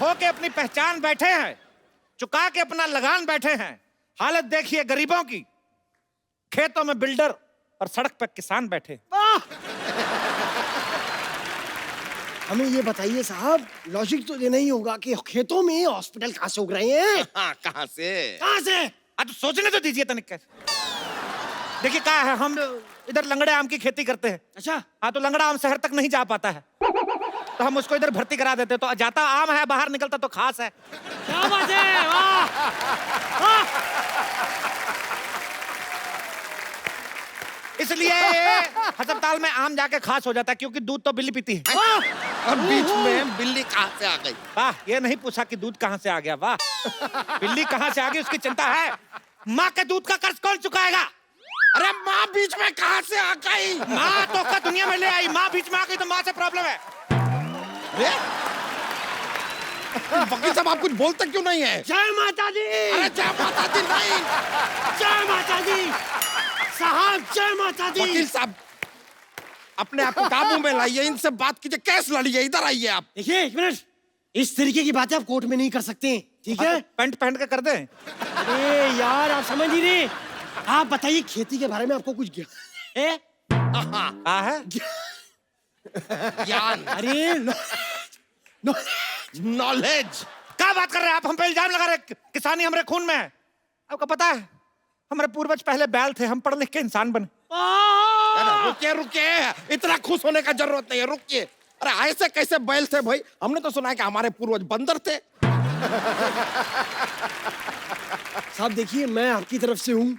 खो के अपनी पहचान बैठे हैं, चुका के अपना लगान बैठे हैं। हालत देखिए गरीबों की, खेतों में बिल्डर और सड़क पर किसान बैठे। हमें ये बताइए साहब, लॉजिक तो देना ही होगा कि खेतों में हॉस्पिटल कहाँ से उग रहे हैं? हाँ, कहाँ से? कहाँ से? तो सोचने तो दीजिए तनिक। देखिए क्या है, हम इधर लंगड़े आम की खेती करते हैं। अच्छा। हाँ, तो लंगड़ा आम शहर तक नहीं जा पाता है, तो हम उसको इधर भर्ती करा देते, तो जाता आम है, बाहर निकलता तो खास है। क्या बात है, वाह! इसलिए अस्पताल में आम जाके खास हो जाता है, क्योंकि दूध तो बिल्ली पीती है। और बीच में बिल्ली कहाँ से आ गई? वाह, ये नहीं पूछा कि दूध कहाँ से आ गया। वाह, बिल्ली कहाँ से आ गई उसकी चिंता है। माँ के दूध का कर्ज कौन चुकाएगा? अरे माँ बीच में कहाँ से आ गई? माँ तो का दुनिया में ले आई, माँ बीच में आ गई तो माँ से प्रॉब्लम है। अरे वकील साहब, आप कुछ बोलते क्यों नहीं है? जय माता दी! अरे जय माता दी नहीं। जय माता दी! साहब जय माता दी! वकील साहब, अपने आप को काबू में लाइए, इनसे बात कीजिए, केस लड़िए, इधर आइए आप। देखिए एक मिनट, इस तरीके की बातें आप कोर्ट में नहीं कर सकते, ठीक है? पैंट पहन के कर दे। अरे यार, आप समझ नहीं रहे। आप बताइए, खेती के बारे में आपको कुछ ज्ञान है? हाँ है। ज्ञान, अरे नॉलेज। क्या बात कर रहे हैं आप? हम पे इल्जाम लगा रहे, किसानी हमारे खून में है। आपको पता है, हमारे पूर्वज पहले बैल थे, हम पढ़ लिख के इंसान बने। रुकिए रुकिए, इतना खुश होने का जरूरत नहीं है, रुकिए। अरे ऐसे कैसे बैल थे भाई? हमने तो सुना है कि हमारे पूर्वज बंदर थे। साहब देखिए, मैं आपकी तरफ से हूँ,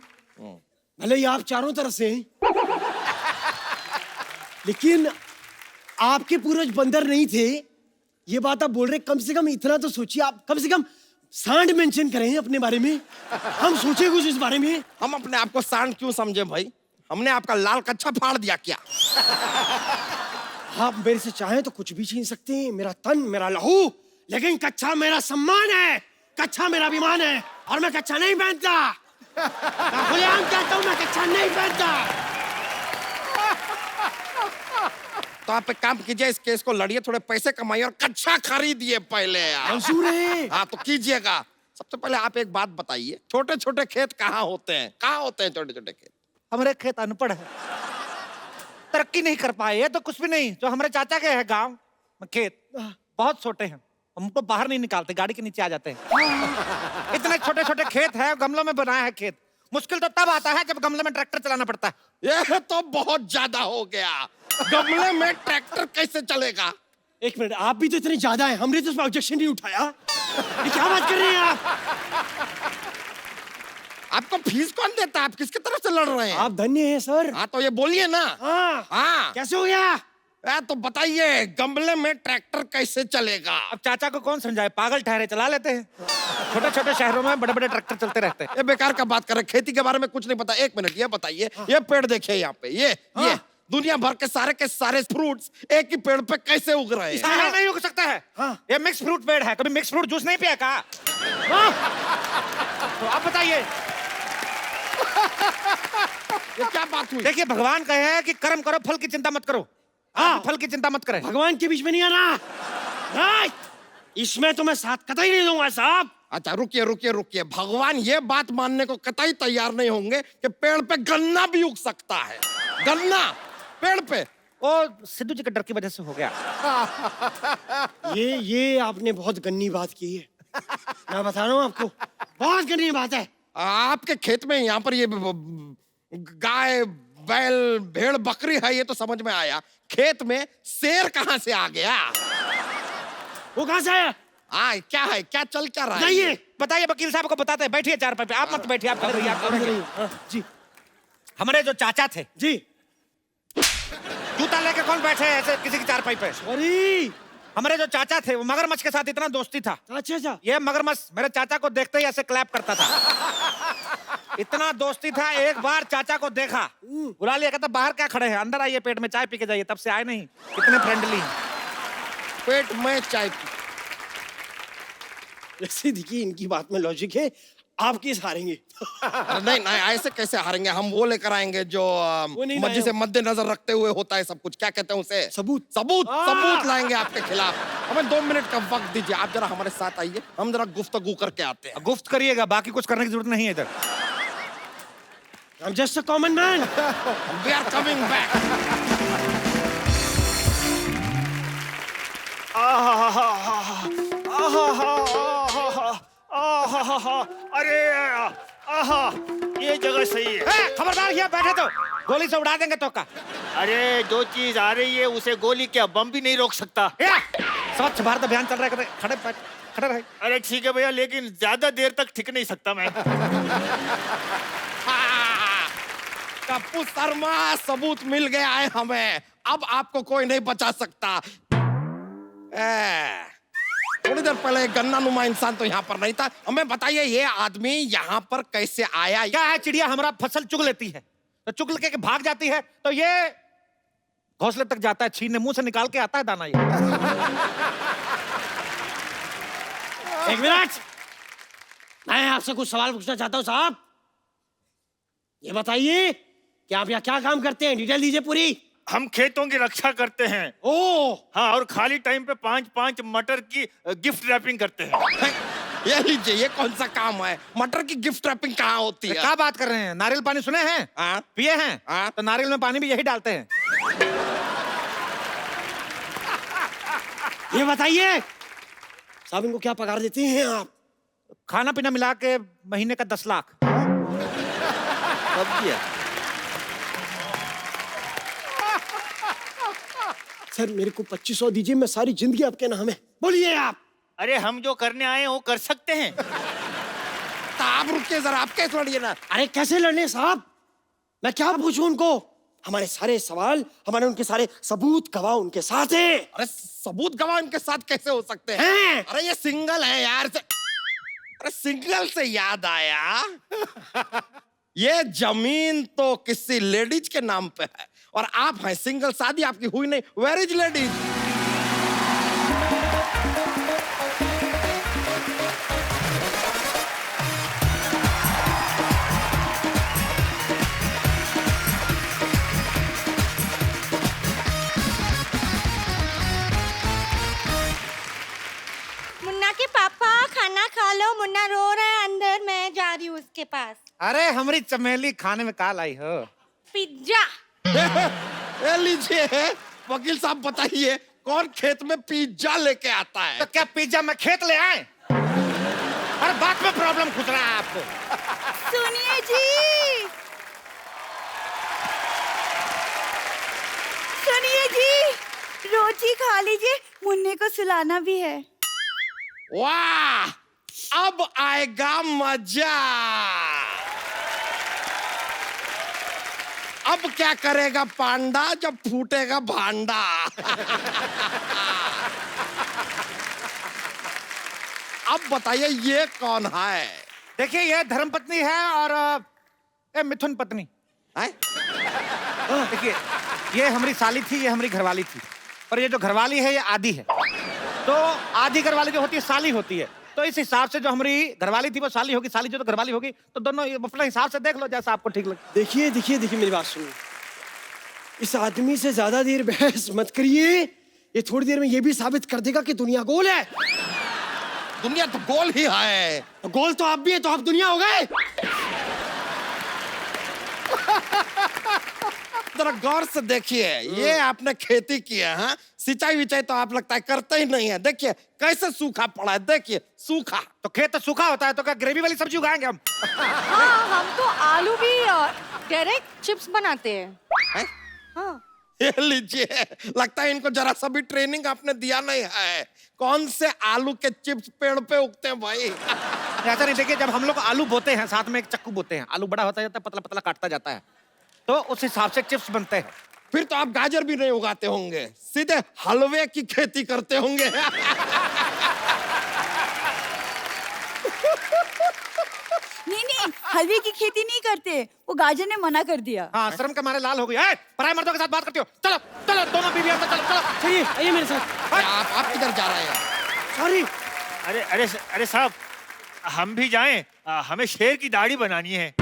भले ही आप चारों तरफ से हैं, लेकिन आपके पूर्वज बंदर नहीं थे, ये बात आप बोल रहे। कम से कम इतना तो सोचिए, आप कम से कम सांड मेंशन करें अपने बारे में, हम सोचे कुछ इस बारे में। हम अपने आप को सांड क्यों समझे भाई? हमने आपका लाल कच्छा फाड़ दिया क्या? आप मेरे से चाहें तो कुछ भी छीन सकते हैं, मेरा तन, मेरा लहू, लेकिन कच्छा मेरा सम्मान है, कच्छा मेरा अभिमान है, और मैं कच्छा नहीं पहनता। मैं खुलेआम कहता हूं, मैं कच्छा नहीं पहनता। तो आप एक काम कीजिए, इस केस को लड़िए, थोड़े पैसे कमाइए और कच्छा खरीदिए पहले यार। मंजूर है। हाँ तो कीजिएगा। सबसे पहले आप एक बात बताइए, छोटे छोटे खेत कहाँ होते हैं? कहाँ होते हैं छोटे छोटे खेत? हमारे खेत अनपढ़ है, तरक्की नहीं कर पाए। ये तो कुछ भी नहीं, जो हमारे चाचा के है गांव में खेत बहुत छोटे हैं, हमको बाहर नहीं निकालते, गाड़ी के नीचे आ जाते हैं। इतने छोटे छोटे खेत है, गमलों में बनाया है खेत। मुश्किल तो तब आता है जब गमले में ट्रैक्टर चलाना पड़ता है। ये तो बहुत ज्यादा हो गया, गमले में ट्रैक्टर कैसे चलेगा? एक मिनट, आप भी तो इतने ज्यादा हैं, हमने तो इस पर ऑब्जेक्शन नहीं उठाया। ये क्या बात कर रहे हैं आप? आपको फीस कौन देता है? आप किसकी तरफ से लड़ रहे हैं? आप धन्य हैं सर। हाँ तो ये बोलिए ना। हाँ हाँ कैसे हो गया? तो बताइए, गमले में ट्रैक्टर कैसे चलेगा? अब चाचा को कौन समझाए, पागल ठहरे, चला लेते हैं। छोटे छोटे शहरों में बड़े बड़े ट्रैक्टर चलते रहते हैं। ये बेकार का बात कर रहे, खेती के बारे में कुछ नहीं पता। एक मिनट, ये बताइए, ये पेड़ देखिए यहाँ पे, ये दुनिया भर के सारे फ्रूट्स एक ही पेड़ पे कैसे उग रहे हैं? इसमें नहीं उग सकता है। हाँ। ये मिक्स फ्रूट पेड़ है, कभी मिक्स फ्रूट जूस नहीं पिया का? तो आप बताइए, ये क्या बात हुई? देखिए भगवान कहे हैं कि कर्म करो, फल की चिंता मत करो। हाँ, फल की चिंता मत करें। भगवान के बीच में नहीं आना। नहीं, इसमें तो मैं साथ कतई नहीं दूंगा साहब। अच्छा रुकिए रुकिए रुकिए, भगवान ये बात मानने को कतई तैयार नहीं होंगे कि पेड़ पे गन्ना भी उग सकता है। गन्ना पेड़ पे? वो सिद्धू जी के डर की वजह से हो गया। ये आपने बहुत गन्नी बात की है, मैं बता रहा हूँ आपको, बहुत गन्नी बात है। आपके खेत में यहाँ पर ये गाय बैल भेड़ बकरी है, ये तो समझ में आया। खेत में शेर कहाँ से आ गया? वो कहाँ से आया? क्या है, क्या चल क्या रहा है? बताइए। बताइए, वकील साहब को बताते हैं। बैठिए चारपाई पे, आप मत बैठिए, आप करिए, आप करिए। जी हमारे जो चाचा थे जी। जूता लेके कौन बैठे ऐसे किसी की चारपाई पे? सॉरी। हमारे जो चाचा थे वो मगरमच्छ के साथ इतना दोस्ती था। अच्छा। ये मगरमच्छ मेरे चाचा को देखते ही ऐसे क्लैप करता था। इतना दोस्ती था, एक बार चाचा को देखा, बुला लिया, कहता बाहर क्या खड़े हैं, अंदर आइए, पेट में चाय पी के जाइए। तब से आए नहीं, कितने फ्रेंडली हैं। पेट में चाय पी। वैसे देखिए, इनकी बात में लॉजिक है। आप किस हारेंगे? अरे नहीं नहीं, ऐसे कैसे हारेंगे हम? वो लेकर आएंगे जो वो नहीं मर्जी लाए से हम। मद्देनजर रखते हुए होता है सब कुछ। क्या कहते हैं उसे? सबूत। सबूत हाँ। सबूत लाएंगे आपके खिलाफ। हमें 2 मिनट का वक्त दीजिए, आप जरा हमारे साथ आइए, हम जरा गुफ्तगू करके आते हैं। गुफ्त करिएगा, बाकी कुछ करने की जरूरत नहीं है इधर। I'm just a common man. We are coming back. अरे आहा, ये जगह सही है। ए, खबरदार, यहाँ बैठे तो गोली से उड़ा देंगे तो का। अरे जो चीज आ रही है उसे गोली क्या बम भी नहीं रोक सकता। स्वच्छ भारत अभियान चल रहा है, खड़े रहे। अरे ठीक है भैया, लेकिन ज्यादा देर तक टिक नहीं सकता मैं। कप्पू शर्मा, सबूत मिल गया है हमें, अब आपको कोई नहीं बचा सकता। थोड़ी देर पहले एक गन्ना नुमा इंसान तो यहाँ पर नहीं था। हमें बताइए ये आदमी यहाँ पर कैसे आया? क्या है, चिड़िया हमारा फसल चुग लेती है तो चुग लेके भाग जाती है, तो ये घोंसले तक जाता है, छीनने मुंह से निकाल के आता है दाना। ये एक मिनट, मैं आपसे कुछ सवाल पूछना चाहता हूँ साहब। ये बताइए कि आप यहाँ क्या काम करते हैं? डिटेल दीजिए पूरी। हम खेतों की रक्षा करते हैं। ओ, हाँ, और खाली टाइम पे 5-5 मटर की गिफ्ट रैपिंग करते हैं। ये लीजिए, ये कौन सा काम है? मटर की गिफ्ट रैपिंग कहाँ होती है? क्या बात कर रहे हैं? नारियल पानी सुने हैं? हाँ? पिए हैं? हाँ? तो नारियल में पानी भी यही डालते हैं। ये बताइए साहब, इनको क्या पगार देते हैं आप? खाना पीना मिला के महीने का 10 लाख। कब किया? सर मेरे को 2500 दीजिए, मैं सारी जिंदगी आपके नाम है। बोलिए आप। अरे हम जो करने आए हैं वो कर सकते हैं। तो आप रुकिए जरा, आप कैसे लड़िए ना। अरे कैसे लड़ने साहब? मैं क्या पूछूं उनको? हमारे सारे सवाल, हमारे उनके सारे सबूत गवाह उनके साथ हैं। अरे सबूत गवाह इनके साथ कैसे हो सकते हैं? हैं? अरे ये सिंगल है यार। अरे सिंगल से याद आया, ये जमीन तो किसी लेडीज के नाम पे है और आप हैं सिंगल, शादी आपकी हुई नहीं। Where is ladies? मुन्ना के पापा खाना खा लो, मुन्ना रो रहा है अंदर, मैं जा रही हूँ उसके पास। अरे हमारी चमेली खाने में काल आई हो। पिज्जा। ए लीजिए वकील साहब, बताइए कौन खेत में पिज्जा लेके आता है? तो क्या पिज्जा में खेत ले आए? हर बात में प्रॉब्लम खुद रहा है आपको। सुनिए जी, सुनिए जी, रोटी खा लीजिए, मुन्ने को सुलाना भी है। वाह, अब आएगा मजा। अब क्या करेगा पांडा जब फूटेगा भांडा। अब बताइए ये कौन है? देखिए, ये धर्मपत्नी है और ये मिथुन पत्नी हैं? देखिए, ये हमारी साली थी, ये हमारी घरवाली थी, और ये जो घरवाली है ये आधी है। तो आधी घरवाली जो होती है साली होती है, तो इस हिसाब से जो हमारी घरवाली थी वो साली होगी, साली जो तो घरवाली होगी, तो दोनों अपने हिसाब से देख लो जैसा आपको ठीक लगे। देखिए देखिए देखिए, मेरी बात सुनिए। इस आदमी से ज्यादा देर बहस मत करिए, ये थोड़ी देर में ये भी साबित कर देगा कि दुनिया गोल है। दुनिया तो गोल ही है। गोल तो आप भी है, तो आप दुनिया हो गए। जरा गौर से देखिए, ये आपने खेती की है, हाँ? सिंचाई विचाई तो आप लगता है करते ही नहीं है। देखिए कैसे सूखा पड़ा है, देखिए सूखा। तो खेत तो सूखा होता है, तो क्या ग्रेवी वाली सब्जी उगाएंगे हम? हाँ, हम तो आलू भी डायरेक्ट चिप्स बनाते हैं। हैं? हाँ। ये लीजिए, लगता है इनको जरा सा भी ट्रेनिंग आपने दिया नहीं है। कौन से आलू के चिप्स पेड़ पे उगते हैं भाई? ऐसा नहीं, देखिए जब हम लोग आलू बोते हैं साथ में एक चक्कू बोते हैं, आलू बड़ा होता जाता है, पतला पतला काटता जाता है, तो उस हिसाब से चिप्स बनते हैं। फिर तो आप गाजर भी नहीं उगाते होंगे, सीधे हलवे की खेती करते होंगे। नहीं नहीं, हलवे की खेती नहीं करते, वो गाजर ने मना कर दिया। हाँ, शर्म के मारे लाल हो गई। पराये मर्दों के साथ बात करती हो? चलो चलो, दोनों बीवियां, चलो चलो। चलिए आइए मेरे साथ। आप किधर जा रहे हैं? सॉरी। अरे अरे अरे साहब, हम भी जाएं? हमें शेर की दाढ़ी बनानी है।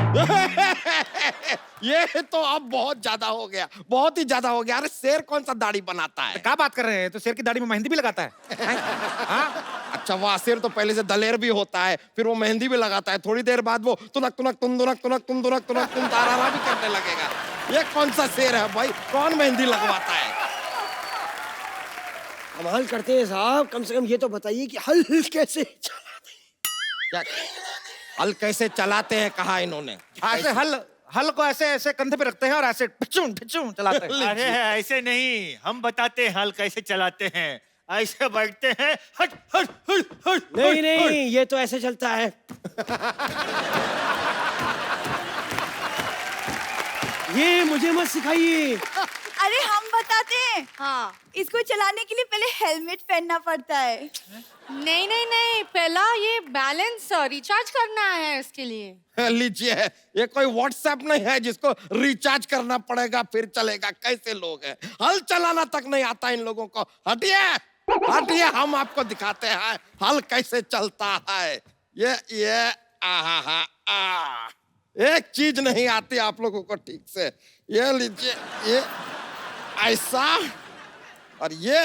ये तो अब बहुत ज्यादा हो गया, बहुत ही ज्यादा हो गया। अरे शेर कौन सा दाढ़ी बनाता है? क्या बात कर रहे हैं? तो शेर की दाढ़ी में मेहंदी भी लगाता है। हाँ? अच्छा वाह, शेर तो पहले से दलेर भी होता है, फिर वो मेहंदी भी लगाता है, थोड़ी देर बाद वो तुनक तुनक तुम दुनक तुनक तुम दुनक तुनक तुम तारारा भी करने लगेगा। ये कौन सा शेर है भाई? कौन मेहंदी लगवाता है? कमाल करते हैं साहब, कम से कम ये तो बताइए कि हल कैसे चलाते क्या हल कैसे चलाते हैं कहा इन्होंने? ऐसे हल को ऐसे ऐसे कंधे पे रखते हैं और ऐसे ठिचूं ठिचूं चलाते हैं। अरे ऐसे नहीं, हम बताते हैं हल कैसे चलाते हैं। ऐसे बैठते हैं, हट हट हट हट। नहीं नहीं, ये तो ऐसे चलता है। ये मुझे मत सिखाइए। अरे हम बताते हैं। हाँ, इसको चलाने के लिए पहले हेलमेट पहनना पड़ता है। नहीं नहीं नहीं, पहला ये बैलेंस रिचार्ज करना है इसके लिए। लीजिए, ये कोई व्हाट्सएप नहीं है जिसको रिचार्ज करना पड़ेगा फिर चलेगा। कैसे लोग हैं, हल चलाना तक नहीं आता इन लोगों को। हटिए हटिए, हम आपको दिखाते हैं हल कैसे चलता है। ये आ एक चीज नहीं आती आप लोगों को ठीक से। ये लीजिए, ये ऐसा और ये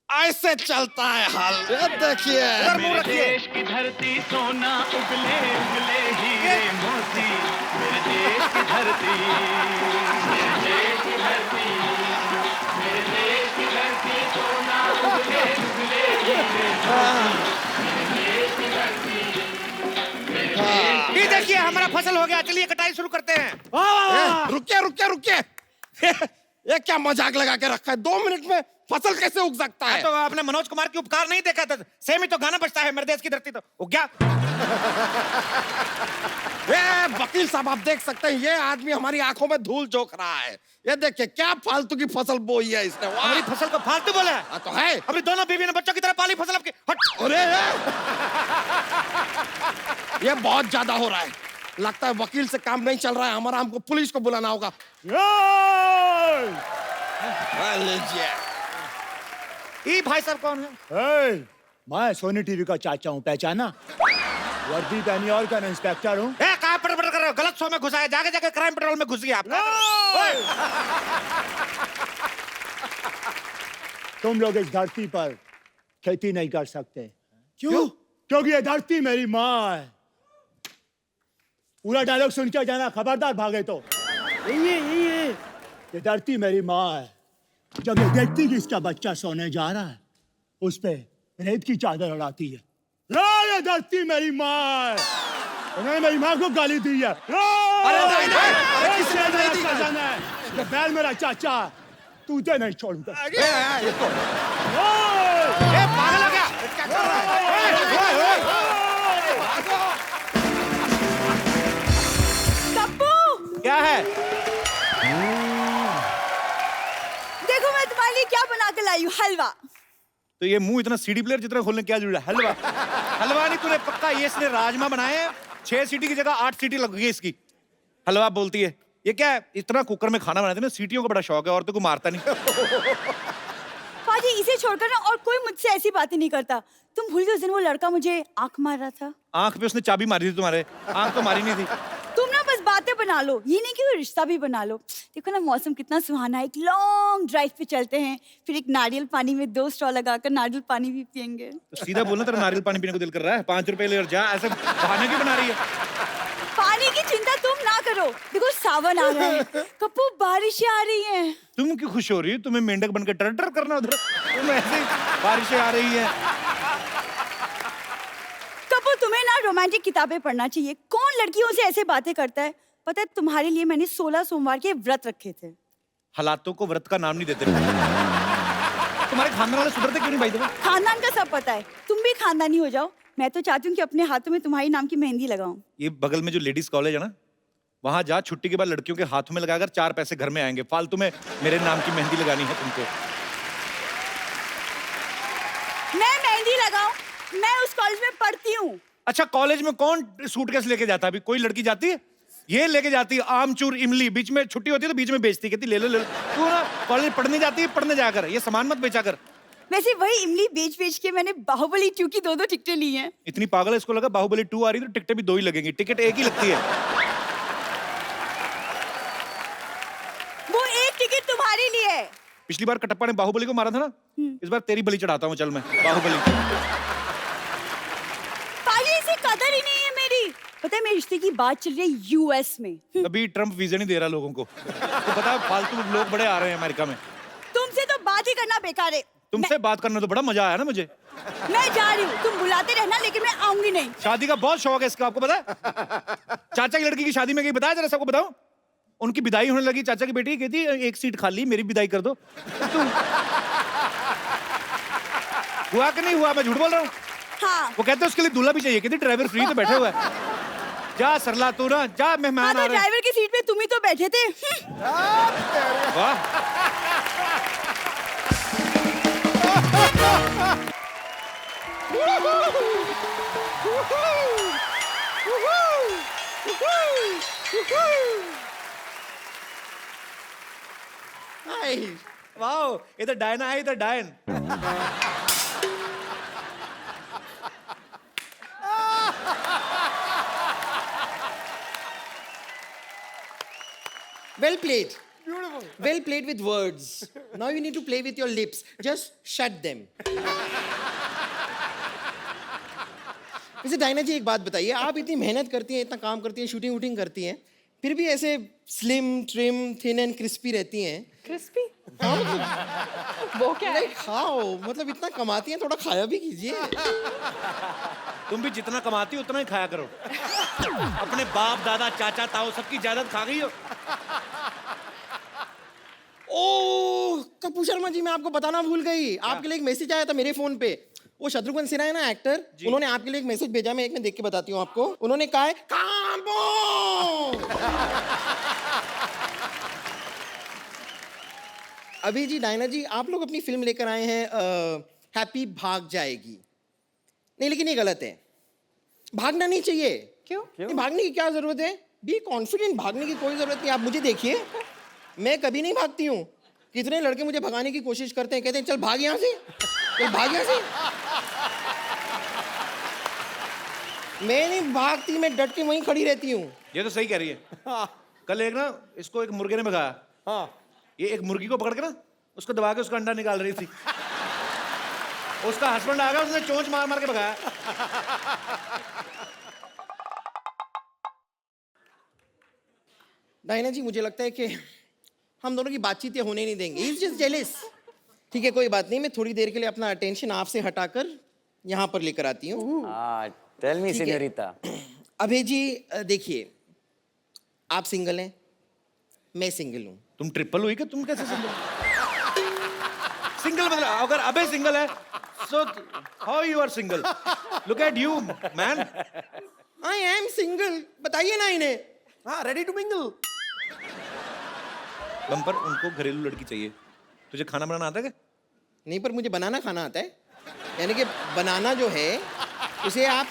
ऐसे चलता है हल। ये देखिए, मेरे देश की धरती सोना उगले उगले हीरे मोती, मेरे देश की धरती, मेरे देश की धरती, मेरे देश की धरती सोना उगले उगले हीरे मोती, मेरे देश की धरती। ये देखिए हमारा फसल हो गया, चलिए कटाई शुरू करते हैं। रुकिए रुकिए रुकिए, ये क्या मजाक लगा के रखा है? 2 मिनट में फसल कैसे उग सकता है? तो आपने मनोज कुमार की उपकार नहीं देखा था? सेम ही तो गाना बजता है, मेरे देश की धरती तो उग गया। ये वकील साहब, आप देख सकते हैं ये आदमी हमारी आंखों में धूल झोंक रहा है। ये देखिए क्या फालतू की फसल बोई है इसने। वाह! हमारी फसल को फालतू बोला है? हाँ, तो है। अभी दोनों बीवी ने बच्चों की तरह पाली फसल आपकी। हट। अरे ये बहुत ज्यादा हो रहा है। लगता है वकील से काम नहीं चल रहा है हमारा, हमको पुलिस को बुलाना होगा। लीजिए। ये भाई साहब कौन है? मैं सोनी टीवी का चाचा हूँ, पहचाना? वर्दी पहनी और क्या इंस्पेक्टर हूँ। कहाँ पर कर रहे हो? गलत शो में घुसा है, जाके जाके क्राइम पेट्रोल में घुस गया आप। तुम लोग इस धरती पर खेती नहीं कर सकते। क्यों? क्योंकि ये धरती मेरी माँ है। पूरा डायलॉग सुन के जाना, खबरदार भागे तो। यही है। ये धरती मेरी माँ है। जब ये देखती कि इसका बच्चा सोने जा रहा है, उस पे रेत की चादर उड़ाती है। ये धरती मेरी माँ है। उन्होंने मेरी माँ को गाली दी है। अरे नहीं, किसी ने नहीं दी। ये बैल मेरा चाचा है, तुझे नहीं छोड़ूंगा। ये तो पागल हो गया? क्या कर रहा है? कप्पू, क्या है? देखो मैं तुम्हारे लिए क्या बना के लाई हूँ, हलवा। तो ये मुंह इतना सीडी प्लेयर जितना खोलने क्या जरूरत है? हलवा हलवा नहीं तूने पक्का, ये इसने राजमा बनाए हैं, 6 सीटी की जगह 8 सीटी लग गई इसकी। हलवा बोलती है। ये क्या है? इतना कुकर में खाना बनाते हैं ना, सीटियों का बड़ा शौक है, और तो को मारता नहीं। पाजी, इसे छोड़कर ना और कोई मुझसे ऐसी बातें नहीं करता। तुम भूल गए उस दिन वो लड़का मुझे आंख मार रहा था। आंख पे उसने चाबी मारी थी तुम्हारे, आंख तो मारी नहीं थी। तुम ना बस बातें बना लो, ये नहीं कि वो रिश्ता भी बना लो। देखो ना मौसम कितना सुहाना है, एक लॉन्ग ड्राइव पे चलते हैं, फिर एक नारियल पानी में 2 स्ट्रॉ लगाकर नारियल पानी भी पियेंगे। तो सीधा बोलना, तेरा नारियल पानी पीने को दिल कर रहा है, 5 रुपए ले और जा। ऐसे बहाने क्यों बना रही है? पानी की चिंता तुम ना करो, देखो सावन आ रहा है, कप्पू बारिशें आ रही हैं। तुम क्यों खुश हो रही हो? तुम्हें मेंढक बनकर टर टर करना उधर, तुम ऐसे ही बारिशें आ रही है। कप्पू, तुम्हें ना रोमांटिक किताबें पढ़ना चाहिए। कौन लड़कियों से ऐसे बातें करता है? पता है तुम्हारे लिए मैंने 16 सोमवार के व्रत रखे थे। हालातों को व्रत का नाम नहीं देते। तुम्हारे खानदान वाले सुधरते क्यों नहीं भाई? देखो खानदान का सब पता है, तुम भी खानदानी हो जाओ। मैं तो चाहती हूँ कि अपने हाथों में तुम्हारी नाम की मेहंदी लगाऊं। ये बगल में जो लेडीज कॉलेज है ना, वहां जा, छुट्टी के बाद लड़कियों के हाथों में लगाकर 4 पैसे घर में आएंगे। फालतू में मेरे नाम की मेहंदी लगानी है तुमको। मैं मेहंदी लगाऊं? मैं उस कॉलेज में पढ़ती हूँ। अच्छा, कॉलेज में कौन सूटकेस लेके जाता है? अभी कोई लड़की जाती है? ये लेके जाती है आमचूर इमली, बीच में छुट्टी होती है तो बीच में बेचती, कहती ले लो ले लो। तू ना कॉलेज पढ़ने जाती है, पढ़ने जाकर ये सामान मत बेचा कर। वैसे वही इमली बेच के मैंने बाहुबली 2 की 2 टिकटें ली हैं। इतनी पागल है, इसको लगा बाहुबली 2 आ रही तो टिकटें भी 2 ही लगेंगी, टिकट एक ही लगती है। वो एक टिकट तुम्हारे लिए है। पिछली बार कटप्पा ने बाहुबली को मारा था ना, इस बार तेरी बलि चढ़ाता हूँ, चल मैं बाहुबली। पाजी इसे कदर ही नहीं है मेरी। पता है मेरे रिश्ते की बात चल रही है यूएस में। अभी ट्रम्प वीजा नहीं दे रहा लोगों को, तो पता है फालतू लोग बड़े आ रहे हैं अमेरिका में। तुमसे तो बात ही करना बेकार है। तुमसे बात करना तो बड़ा मजा आया ना मुझे। मैं जा रही हूँ, तुम बुलाते रहना, लेकिन मैं आऊंगी नहीं। शादी का बहुत शौक है इसका, आपको पता है? चाचा की लड़की की शादी में गई, बताया जरा सबको बताओ। उनकी विदाई होने लगी, चाचा की बेटी कहती एक सीट खाली, मेरी विदाई कर दो। हुआ कि नहीं हुआ? मैं झूठ बोल रहा हूँ? हाँ। वो कहते हैं उसके लिए दूल्हा भी चाहिए, कहती ड्राइवर फ्री तो बैठे हुआ है। जा सरला तू ना, जा मेहमान हाँ, आ तो रहे हैं। ड्राइवर की सीट पे तुम ही तो बैठे थे। वाह। वाह, इधर डायना है, इधर डायन। Well played. Beautiful. Well played with words. Now you need to play with your lips. Just shut them. वैसे डायना जी एक बात बताइए, आप इतनी मेहनत करती हैं, इतना काम करती हैं, शूटिंग वूटिंग करती हैं, फिर भी ऐसे slim trim thin and crispy रहती हैं। क्रिस्पी हाँ, मतलब वो क्या है? लाइक खाओ, मतलब इतना कमाती हैं, थोड़ा खाया भी कीजिए। तुम भी जितना कमाती हो उतना ही खाया करो। अपने बाप दादा चाचा ताऊ सबकी जायदाद खा गई हो। ओह कपूर शर्मा जी, मैं आपको बताना भूल गई, आपके लिए एक मैसेज आया था मेरे फोन पे। वो शत्रुघ्न सिन्हा है ना एक्टर, उन्होंने आपके लिए एक मैसेज भेजा, मैं एक में देख के बताती हूँ आपको। उन्होंने कहा है कांबो। अभी जी डायना जी, आप लोग अपनी फिल्म लेकर आए हैं हैप्पी भाग जाएगी। नहीं लेकिन ये गलत है, भागना नहीं चाहिए। क्यों? नहीं, भागने की क्या जरूरत है? बी कॉन्फिडेंट, भागने की कोई जरूरत नहीं। आप मुझे देखिए, मैं कभी नहीं भागती हूँ। कितने लड़के मुझे भगाने की कोशिश करते हैं, कहते हैं चल भाग यहाँ से, चल भाग यहाँ से। मैं नहीं भागती, मैं डट के वहीं खड़ी रहती हूँ। ये तो सही कह रही है। कल एक ना इसको एक मुर्गे ने भगाया। हाँ, ये एक मुर्गी को पकड़ के ना उसको दबा के उसका अंडा निकाल रही थी। उसका हस्बैंड आ गया, उसने चोंच मार मार के भगाया। डायना जी मुझे लगता है कि हम दोनों की बातचीत ये होने नहीं देंगे। He's just jealous। ठीक है, कोई बात नहीं, मैं थोड़ी देर के लिए अपना अटेंशन आपसे हटाकर यहाँ पर लेकर आती हूँ। टेल मी ठीक है। सेñorita। अभय जी देखिए, आप सिंगल हैं, मैं सिंगल हूँ। तुम ट्रिपल हुई कि तुम कैसे सिंगल? सिंगल मतलब अगर अबे सिंगल है, so how you are single? Look at you, man. I am single, बताइए ना इन्हें। हाँ, रेडी टू मिंगल। बम्पर, उनको घरेलू लड़की चाहिए। तुझे खाना बनाना आता है क्या? नहीं, पर मुझे बनाना खाना आता है। यानी कि बनाना जो है उसे आप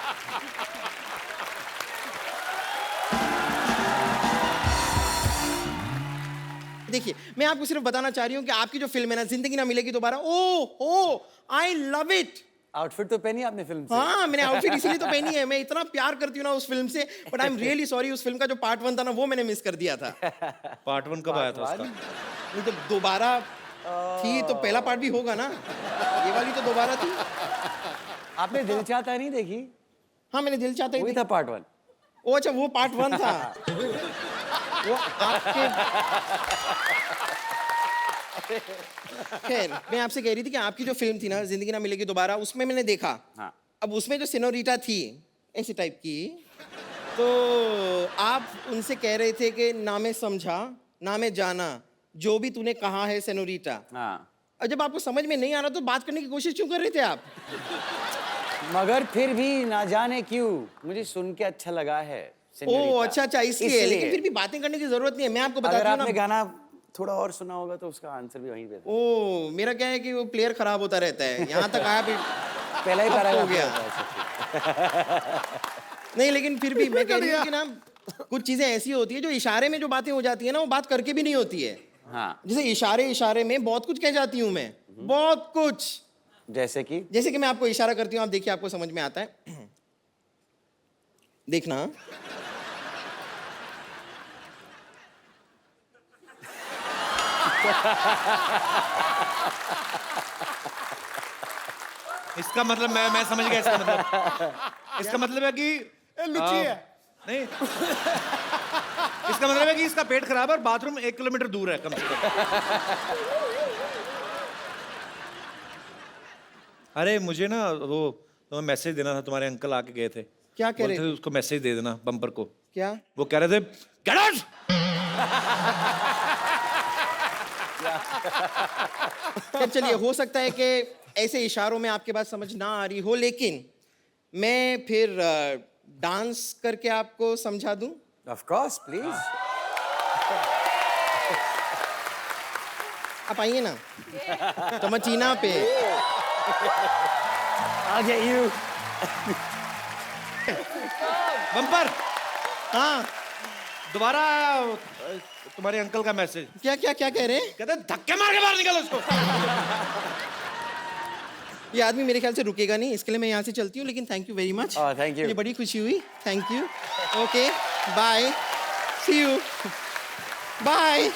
देखिए, मैं आपको सिर्फ बताना चाह रही हूँ कि आपकी जो फिल्म है ना, जिंदगी ना मिलेगी दोबारा, ओ आई लव इट। आउटफिट तो पहनी आपने फिल्म से? हाँ, मैंने आउटफिट इसीलिए तो पहनी है। मैं इतना प्यार करती हूँ ना उस फिल्म से, but I am really sorry, उस फिल्म का जो पार्ट 1 था ना, वो मैंने मिस कर दिया था। पार्ट 1 कब आया था उसका? नहीं तो दोबारा थी तो पहला पार्ट भी होगा ना, ये वाली तो दोबारा थी। आपने दिल चाहता नहीं देखी? हाँ, मैंने दिल चाहता ही वही थी। था पार्ट 1। ओ अच्छा, वो पार्ट 1 था। वो आपके खैर, मैं आपसे कह रही थी कि आपकी जो फिल्म थी ना, जिंदगी ना मिलेगी दोबारा, उसमें मैंने देखा। हाँ। अब उसमें जो सेनोरिटा थी ऐसी टाइप की, तो आप उनसे कह रहे थे कि ना मैं समझा ना मैं जाना, जो भी तूने कहा है सेनोरिटा। हाँ। और जब आपको समझ में नहीं आ रहा तो बात करने की कोशिश क्यों कर रहे थे आप? मगर फिर भी ना जाने क्यों मुझे सुन के अच्छा लगा है ओ señorita। अच्छा, इसलिए। लेकिन फिर भी बातें करने की जरूरत नहीं है, मैं आपको अगर बताती हूँ आपने ना। गाना थोड़ा और सुना होगा तो उसका आंसर भी वहीं पे था। ओ, मेरा क्या है कि वो प्लेयर खराब होता रहता है, यहाँ तक आया फिर पहला ही अब पैराग्राफ हो गया। नहीं, लेकिन फिर भी मैं कह रही हूँ कि ना, कुछ चीजें ऐसी होती है जो इशारे में जो बातें हो जाती है ना, वो बात करके भी नहीं होती है। हाँ। जैसे इशारे में बहुत कुछ कह जाती हूँ मैं, बहुत कुछ। जैसे कि जैसे कि मैं आपको इशारा करती हूँ, आप देखिए, आपको समझ में आता है। देखना। इसका मतलब मैं समझ गया इसका मतलब है कि लुच्ची है। नहीं, इसका मतलब है कि इसका पेट खराब है और बाथरूम 1 किलोमीटर दूर है कम से कम। अरे मुझे ना वो तुम्हें मैसेज देना था, तुम्हारे अंकल आके गए थे। क्या कह रहे बोलते थे उसको मैसेज दे देना बम्पर को। क्या? वो कह रहे थे गेट आउट। खैर चलिए, हो सकता है कि ऐसे इशारों में आपके बात समझ ना आ रही हो, लेकिन मैं फिर डांस करके आपको समझा दूं। Of course please. आप आइए ना टमचीना पे। I'll get you. बम्पर, हाँ, दोबारा तुम्हारे अंकल का मैसेज। क्या क्या क्या कह रहे हैं? कहते धक्के मार के बाहर निकल उसको। ये आदमी मेरे ख्याल से रुकेगा नहीं, इसके लिए मैं यहाँ से चलती हूँ, लेकिन thank you very much. Oh, thank you. मुझे बड़ी खुशी हुई। Thank you. Okay, bye, see you, bye.